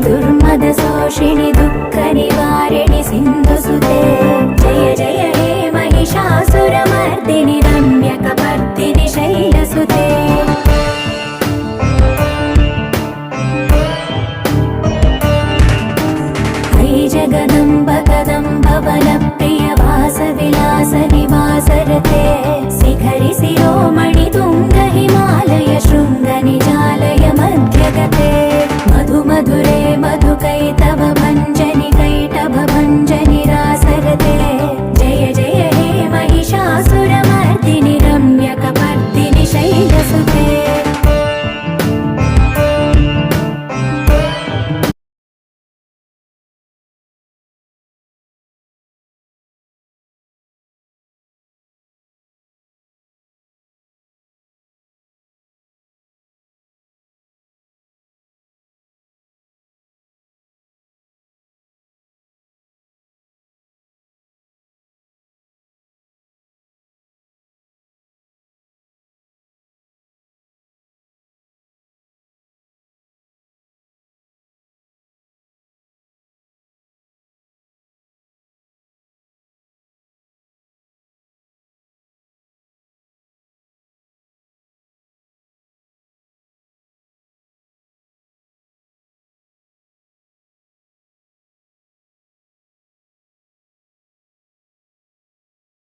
दुर्मदशोषिणि दुःखनिवारिणि सिन्धुसुते जय जय हे महिषासुरमर्दिनि रम्यकपर्दिनि शैलसुते अयि जगदम्ब कदम्ब वनप्रिय वासविलास निवासरते शिखरि शिरोमणि तुङ्ग हिमालय शृङ्ग निजालय मध्यगते मधु मधुरे